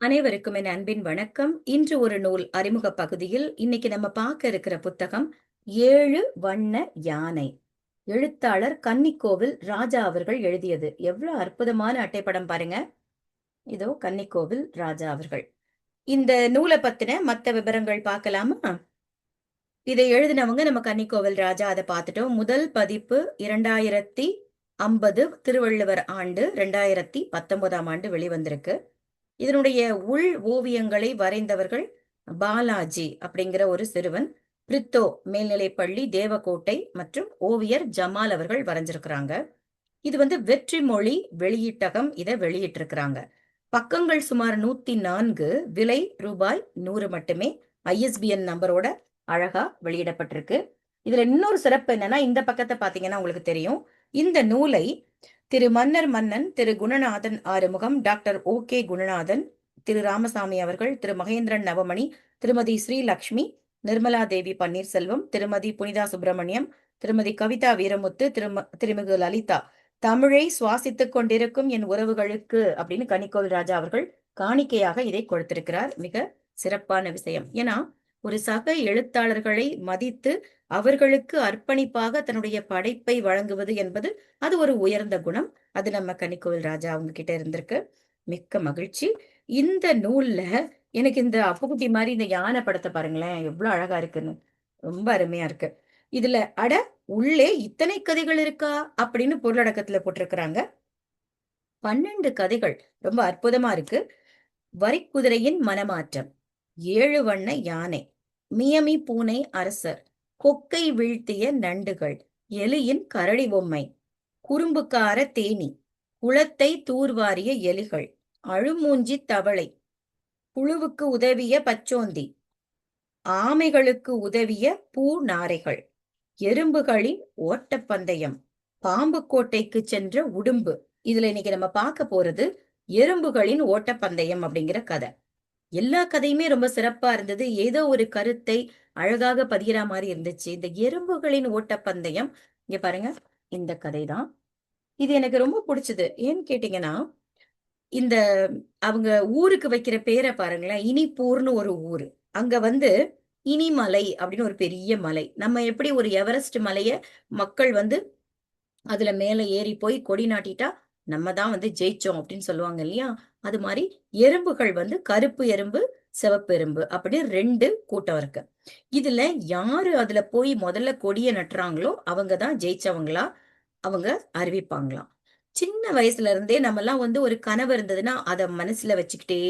அனைவருக்கும் என் அன்பின் வணக்கம். இன்று ஒரு நூல் அறிமுக பகுதியில் இன்னைக்கு நம்ம பார்க்க இருக்கிற புத்தகம் ஏழு வண்ண யானை. எழுத்தாளர் கன்னிக்கோவில் ராஜா அவர்கள் எழுதியது. எவ்வளவு அற்புதமான அட்டைப்படம் பாருங்க. இதோ கன்னிக்கோவில் ராஜா அவர்கள். இந்த நூலை பத்தின மத்த விவரங்கள் பார்க்கலாமா? இதை எழுதினவங்க நம்ம கன்னிக்கோவில் ராஜா. அதை பார்த்துட்டோம். முதல் பதிப்பு 2050 திருவள்ளுவர் ஆண்டு 2019ஆம் ஆண்டு வெளிவந்திருக்கு. இதனுடைய உள் ஓவியங்களை வரைந்தவர்கள் பாலாஜி அப்படிங்கிற ஒரு சிறுவன், பிரித்தோ மேல்நிலைப்பள்ளி, தேவக்கோட்டை மற்றும் ஓவியர் ஜமால் அவர்கள் வரைஞ்சிருக்கிறாங்க. இது வெற்றி மொழி வெளியீட்டகம் இதை வெளியிட்டிருக்கிறாங்க. பக்கங்கள் சுமார் 104, விலை ரூபாய் 100 மட்டுமே. ISBN நம்பரோட அழகா வெளியிடப்பட்டிருக்கு. இதுல இன்னொரு சிறப்பு என்னன்னா, இந்த பக்கத்தை பாத்தீங்கன்னா உங்களுக்கு தெரியும். இந்த நூலை திரு மன்னர் மன்னன், திரு குணநாதன் ஆறுமுகம், டாக்டர் OK குணநாதன், திரு ராமசாமி அவர்கள், திரு மகேந்திரன் நவமணி, திருமதி ஸ்ரீலக்ஷ்மி, நிர்மலா தேவி பன்னீர்செல்வம், திருமதி புனிதா சுப்பிரமணியம், திருமதி கவிதா வீரமுத்து, திருமிகு லலிதா, தமிழை சுவாசித்துக் கொண்டிருக்கும் என் உறவுகளுக்கு அப்படின்னு கன்னிக்கோவில் ராஜா அவர்கள் காணிக்கையாக இதை கொடுத்திருக்கிறார். மிக சிறப்பான விஷயம். ஏன்னா ஒரு சக எழுத்தாளர்களை மதித்து அவர்களுக்கு அர்ப்பணிப்பாக தன்னுடைய படைப்பை வழங்குவது என்பது அது ஒரு உயர்ந்த குணம். அது நம்ம கன்னிக்கோவில் ராஜா அவங்க கிட்ட இருந்திருக்கு. மிக்க மகிழ்ச்சி. இந்த நூல்ல எனக்கு இந்த அப்புக்குட்டி மாதிரி இந்த யானை படத்தை பாருங்களேன், எவ்வளவு அழகா இருக்குன்னு. ரொம்ப அருமையா இருக்கு. இதுல உள்ளே இத்தனை கதைகள் இருக்கா அப்படின்னு பொருளடக்கத்துல போட்டிருக்கிறாங்க. 12 கதைகள். ரொம்ப அற்புதமா இருக்கு. வரிக்குதிரையின் மனமாற்றம், 7 வண்ண யானை, மியமி பூனை அரசர், கொக்கை வீழ்த்திய நண்டுகள், எலியின் கரடி பொம்மை, குறும்புக்கார தேனி, குளத்தை தூர்வாரிய எலிகள், அழுமூஞ்சி தவளை, புழுவுக்கு உதவிய பச்சோந்தி, ஆமைகளுக்கு உதவிய பூ நாரைகள், எறும்புகளின் ஓட்டப்பந்தயம், பாம்பு கோட்டைக்கு சென்ற உடும்பு. இதுல இன்னைக்கு நம்ம பார்க்க போறது எறும்புகளின் ஓட்டப்பந்தயம் அப்படிங்கிற கதை. எல்லா கதையுமே ரொம்ப சிறப்பா இருந்தது. ஏதோ ஒரு கருத்தை அழகாக பதிகிற மாதிரி இருந்துச்சு. இந்த எறும்புகளின் ஓட்டப்பந்தயம் இங்க பாருங்க, இந்த கதை தான். இது எனக்கு ரொம்ப பிடிச்சது. ஏன்னு கேட்டீங்கன்னா, இந்த அவங்க ஊருக்கு வைக்கிற பேரை பாருங்களேன். இனிப்பூர்னு ஒரு ஊரு. அங்க இனிமலை அப்படின்னு ஒரு பெரிய மலை. நம்ம எப்படி ஒரு எவரெஸ்ட் மலைய மக்கள் அதுல மேல ஏறி போய் கொடி நாட்டிட்டா நம்ம தான் ஜெயிச்சோம் அப்படின்னு சொல்லுவாங்க இல்லையா? அது மாதிரி எறும்புகள் கருப்பு எறும்பு, சிவப்பு எறும்பு அப்படி 2 கூட்டம் இருக்கு. இதுல யாரு அதுல போய் முதல்ல கொடிய நட்டுறாங்களோ அவங்கதான் ஜெயிச்சவங்களா அவங்க அறிவிப்பாங்களாம். சின்ன வயசுல இருந்தே நம்ம எல்லாம் ஒரு கனவு இருந்ததுன்னா அதை மனசுல வச்சுக்கிட்டே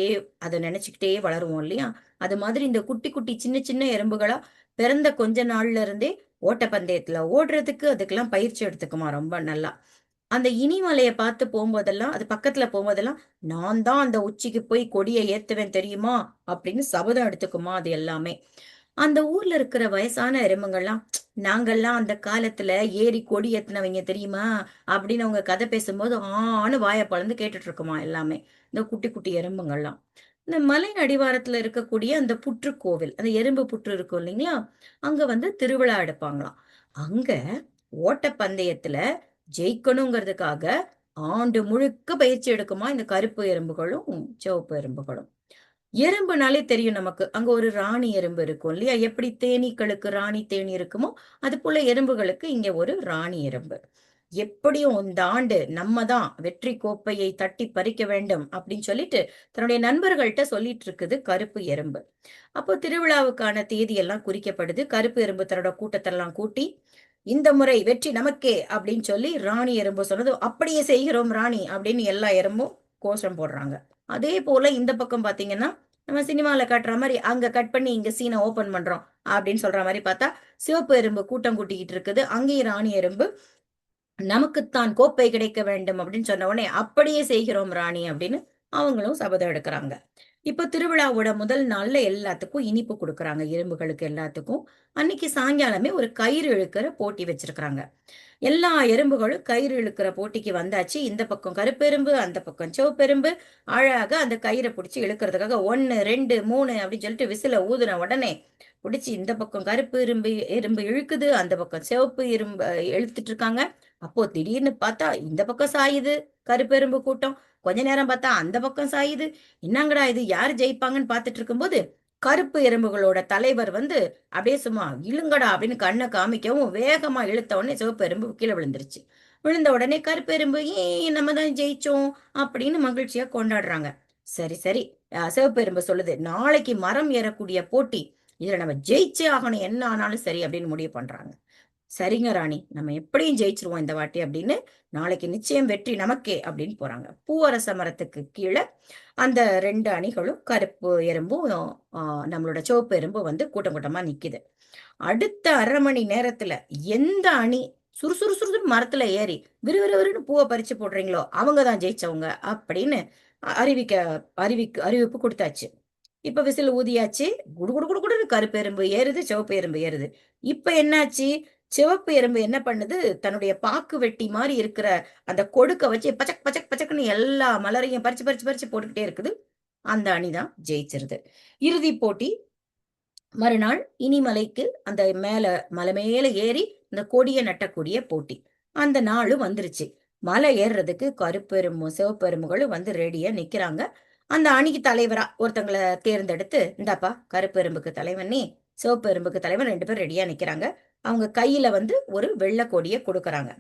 அதை நினைச்சுக்கிட்டே வளருவோம் இல்லையா? அது மாதிரி இந்த குட்டி குட்டி சின்ன சின்ன எறும்புகளா பிறந்த கொஞ்ச நாள்ல இருந்தே ஓட்டப்பந்தயத்துல ஓடுறதுக்கு அதுக்கெல்லாம் பயிற்சி எடுத்துக்குமா ரொம்ப நல்லா. அந்த இனிமலையை பார்த்து போகும்போதெல்லாம், அது பக்கத்துல போகும்போதெல்லாம், நான் தான் அந்த உச்சிக்கு போய் கொடியை ஏத்துவேன் தெரியுமா அப்படின்னு சபதம் எடுத்துக்குமா அது எல்லாமே. அந்த ஊர்ல இருக்கிற வயசான எறும்புங்கள்லாம், நாங்கெல்லாம் அந்த காலத்துல ஏறி கொடி ஏத்துனவங்க தெரியுமா அப்படின்னு அவங்க கதை பேசும்போது ஆன்னு வாயை பொளந்து கேட்டுட்டு இருக்குமா எல்லாமே, இந்த குட்டி குட்டி எறும்புங்கள்லாம். இந்த மலை அடிவாரத்துல இருக்கக்கூடிய அந்த புற்றுக்கோவில், அந்த எறும்பு புற்று இருக்கும் இல்லைங்களா? அங்க திருவிழா எடுப்பாங்களாம். அங்க ஓட்டப்பந்தயத்துல ஜெயிக்கணுங்கிறதுக்காக ஆண்டு முழுக்க பயிற்சி எடுக்குமா இந்த கருப்பு எறும்புகளும் சிவப்பு எறும்புகளும். எறும்புனாலே தெரியும் நமக்கு, அங்க ஒரு ராணி எறும்பு இருக்கும் இல்லையா? எப்படி தேனீக்களுக்கு ராணி தேனி இருக்குமோ அது போல எறும்புகளுக்கு இங்க ஒரு ராணி எறும்பு. எப்படியும் இந்த ஆண்டு நம்ம தான் வெற்றி கோப்பையை தட்டி பறிக்க வேண்டும் அப்படின்னு சொல்லிட்டு தன்னுடைய நண்பர்கள்ட்ட சொல்லிட்டு இருக்குது கருப்பு எறும்பு. அப்போ திருவிழாவுக்கான தேதி எல்லாம் குறிக்கப்படுது. கருப்பு எறும்பு தன்னோட கூட்டத்தெல்லாம் கூட்டி, இந்த முறை வெற்றி நமக்கே அப்படின்னு சொல்லி ராணி எறும்பு சொன்னது, அப்படியே செய்கிறோம் ராணி அப்படின்னு எல்லா எறும்பும் கோஷம் போடுறாங்க. அதே போல இந்த பக்கம் பாத்தீங்கன்னா, நம்ம சினிமால காட்டுற மாதிரி அங்க கட் பண்ணி இங்க சீனை ஓபன் பண்றோம் அப்படின்னு சொல்ற மாதிரி பார்த்தா, சிவப்பு எறும்பு கூட்டம் கூட்டிக்கிட்டு இருக்குது. அங்கேயும் ராணி எறும்பு நமக்குத்தான் கோப்பை கிடைக்க வேண்டும் அப்படின்னு சொன்ன உடனே, அப்படியே செய்கிறோம் ராணி அப்படின்னு அவங்களும் சபதம் எடுக்கிறாங்க. இப்ப திருவிழாவோட முதல் நாள்ல எல்லாத்துக்கும் இனிப்பு கொடுக்கறாங்க, எறும்புகளுக்கு எல்லாத்துக்கும். அன்னைக்கு சாயங்காலமே ஒரு கயிறு இழுக்கிற போட்டி வச்சிருக்கிறாங்க. எல்லா எறும்புகளும் கயிறு இழுக்கிற போட்டிக்கு வந்தாச்சு. இந்த பக்கம் கருப்பெரும்பு, அந்த பக்கம் சிவப்பெரும்பு. அழகா அந்த கயிறை பிடிச்சி இழுக்கிறதுக்காக 1, 2, 3 அப்படின்னு சொல்லிட்டு விசில ஊதுன உடனே பிடிச்சி இந்த பக்கம் கருப்பு எறும்பு எறும்பு இழுக்குது, அந்த பக்கம் சிவப்பு எறும்பு இழுத்துட்டு இருக்காங்க. அப்போ திடீர்னு பார்த்தா இந்த பக்கம் சாயுது கருப்பெரும்பு கூட்டம். கொஞ்ச நேரம் பார்த்தா அந்த பக்கம் சாயுது. என்னங்கடா இது, யாரு ஜெயிப்பாங்கன்னு பார்த்துட்டு இருக்கும்போது கருப்பு எறும்புகளோட தலைவர் வந்து அப்படியே சும்மா இழுங்கடா அப்படின்னு கண்ணை காமிக்கவும் வேகமா இழுத்த உடனே சிவப்பு எறும்பு கீழே விழுந்துருச்சு. விழுந்த உடனே கருப்பு எறும்பு நம்ம தான் ஜெயிச்சோம் அப்படின்னு மகிழ்ச்சியா கொண்டாடுறாங்க. சரி சரி, சிவப்பு எறும்பு சொல்லுது, நாளைக்கு மரம் ஏறக்கூடிய போட்டி, இதுல நம்ம ஜெயிச்சே ஆகணும், என்ன ஆனாலும் சரி அப்படின்னு முடிவு பண்றாங்க. சரிங்க ராணி, நம்ம எப்படியும் ஜெயிச்சிருவோம் இந்த வாட்டி அப்படின்னு, நாளைக்கு நிச்சயம் வெற்றி நமக்கே அப்படின்னு போறாங்க. பூவரச மரத்துக்கு கீழே அந்த 2 அணிகளும் கருப்பு எறும்பும் நம்மளோட சிவப்பு எறும்பு வந்து கூட்டம் கூட்டமா நிக்குது. அடுத்த 1/2 மணி நேரத்துல எந்த அணி சுறுசுறு சுறுசுறு மரத்துல ஏறி விறுவிறுன்னு பூவை பறிச்சு போடுறீங்களோ அவங்க தான் ஜெயிச்சவங்க அப்படின்னு அறிவிப்பு கொடுத்தாச்சு. இப்ப விசில் ஊதியாச்சு. குடு குடு குடு குடுன்னு கருப்பு எறும்பு ஏறுது, சிவப்பு எறும்பு ஏறுது. இப்ப என்னாச்சு? சிவப்பு எறும்பு என்ன பண்ணுது? தன்னுடைய பாக்கு வெட்டி மாரி இருக்கிற அந்த கொடுக்க வச்சு பச்சக் பச்சக் பச்சக்குன்னு எல்லா மலரையும் பறிச்சு பறிச்சு பறிச்சு போட்டுக்கிட்டே இருக்குது. அந்த அணி தான் ஜெயிச்சிருது. இறுதிப் போட்டி மறுநாள் இனிமலைக்கு அந்த மலை மேல ஏறி இந்த கொடிய நட்டக்கூடிய போட்டி. அந்த நாளும் வந்துருச்சு. மலை ஏறுறதுக்கு கருப்பெரும்பும் சிவப்பெரும்புகளும் வந்து ரெடியா நிக்கிறாங்க. அந்த அணிக்கு தலைவரா ஒருத்தங்கள தேர்ந்தெடுத்து, இந்தாப்பா கருப்பெரும்புக்கு தலைவன் நீ, சிவப்பெரும்புக்கு தலைவன் 2 பேரும் ரெடியா நிக்கிறாங்க. அவங்க கையில வந்து ஒரு வெள்ளை கொடிய கொடுக்கறாங்க.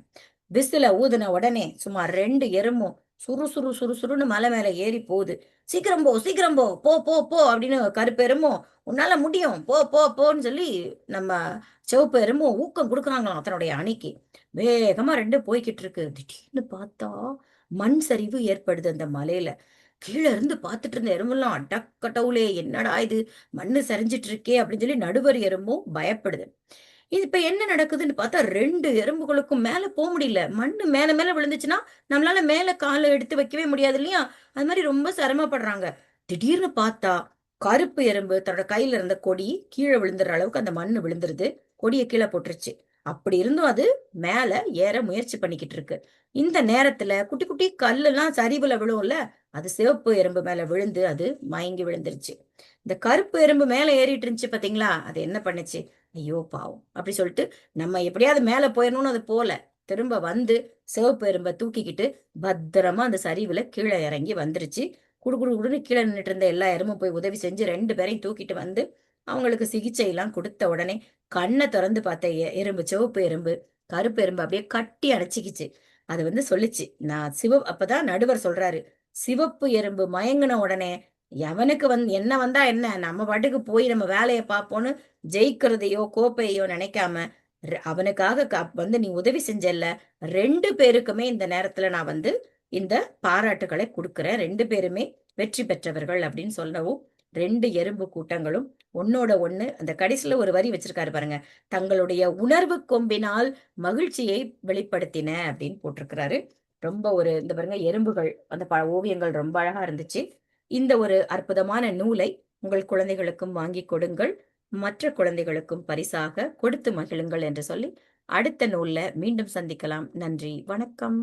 விசில ஊதுன உடனே சுமார் 2 எறும்பும் சுறுசுறுன்னு மலை மேல ஏறி போகுது. சீக்கிரம் போ சீக்கிரம் போ போ போ போ அப்படின்னு கருப்பு எறும்பும், உன்னால முடியும் போ போ போன்னு சொல்லி நம்ம சிவப்பு எறும்பும் ஊக்கம் கொடுக்குறாங்களாம் தன்னுடைய அணிக்கு. வேகமா 2 போய்கிட்டு இருக்கு. திடீர்னு பார்த்தா மண் சரிவு ஏற்படுது அந்த மலையில. கீழ இருந்து பார்த்துட்டு இருந்த எறும்பெல்லாம் அடக்கடவுளே என்னடா இது, மண்ணு சரிஞ்சிட்டு இருக்கே அப்படின்னு சொல்லி நடுவர் எறும்பும் பயப்படுது. இது இப்ப என்ன நடக்குதுன்னு பார்த்தா 2 எறும்புகளுக்கும் மேல முடியல. மண்ணு மேல மேல விழுந்துச்சுன்னா, நம்மளால மேல கால எடுத்து வைக்கவே முடியாது இல்லையா? அது மாரி ரொம்ப சிரமப்படுறாங்க. திடீர்னு பார்த்தா, கருப்பு எறும்பு தன்னோட கையில இருந்த கொடி கீழ விழுந்துற அளவுக்கு அந்த மண்ணு விழுந்துருது. கொடிய கீழ போட்டுருச்சு. அப்படி இருந்தும் அது மேல ஏற முயற்சி பண்ணிக்கிட்டு இருக்கு. இந்த நேரத்துல குட்டி குட்டி கல்லெல்லாம் சரிவுல விழும்ல, அது சிவப்பு எறும்பு மேல விழுந்து அது மயங்கி விழுந்துருச்சு. இந்த கருப்பு எறும்பு மேல ஏறிட்டு இருந்துச்சு பாத்தீங்களா? அது என்ன பண்ணுச்சு? ஐயோ பாவம்! அப்படி சொல்லிட்டு, நம்ம எப்படியாவது மேல போயிரணும்னு அது போல. திரும்ப வந்து சிவப்பு எறும்ப தூக்கிக்கிட்டு பத்திரமா அந்த சரிவுல கீழ இறங்கி வந்துருச்சு. குடு குடு குடுன்னு கீழ நின்னுட்டு இருந்த எல்லா எறும்பும் போய் உதவி செஞ்சு 2 பேரையும் தூக்கிட்டு வந்து, அவங்களுக்கு சிகிச்சை எல்லாம் குடுத்த உடனே, கண்ண தொறந்து பார்த்த எறும்பு, சிவப்பு எறும்பு, கருப்பு எறும்பு அப்படியே கட்டி அணைச்சுக்கிச்சு. அது வந்து சொல்லுச்சு, அப்பதான் நடுவர் சொல்றாரு, சிவப்பு எறும்பு மயங்குன உடனே, எவனுக்கு என்ன வந்தா என்ன? நம்ம பாட்டுக்கு போய் நம்ம வேலைய பார்ப்போம்ன்னு ஜெயிக்கிறதையோ, கோப்பையோ நினைக்காம, அவனுக்காக வந்து நீ உதவி செஞ்சல்ல, 2 பேருக்குமே இந்த நேரத்துல நான் வந்து இந்த பாராட்டுக்களை குடுக்கிறேன். 2 பேருமே வெற்றி பெற்றவர்கள் அப்படின்னு சொல்லவும், 2 எறும்பு கூட்டங்களும் ஒண்ணோட ஒண்ணு அந்த கடைசில ஒரு வரி வச்சிருக்காரு பாருங்க. தங்களுடைய உணர்வு கொம்பினால் மகிழ்ச்சியை வெளிப்படுத்தின அப்படின்னு போட்டிருக்கிறாரு. ரொம்ப ஒரு இந்த பாருங்க எறும்புகள் அந்த ஓவியங்கள் ரொம்ப அழகா இருந்துச்சு. இந்த ஒரு அற்புதமான நூலை உங்கள் குழந்தைகளுக்கும் வாங்கிக் கொடுங்கள். மற்ற குழந்தைகளுக்கும் பரிசாக கொடுத்து மகிழுங்கள் என்று சொல்லி, அடுத்த நூல்ல மீண்டும் சந்திக்கலாம். நன்றி, வணக்கம்.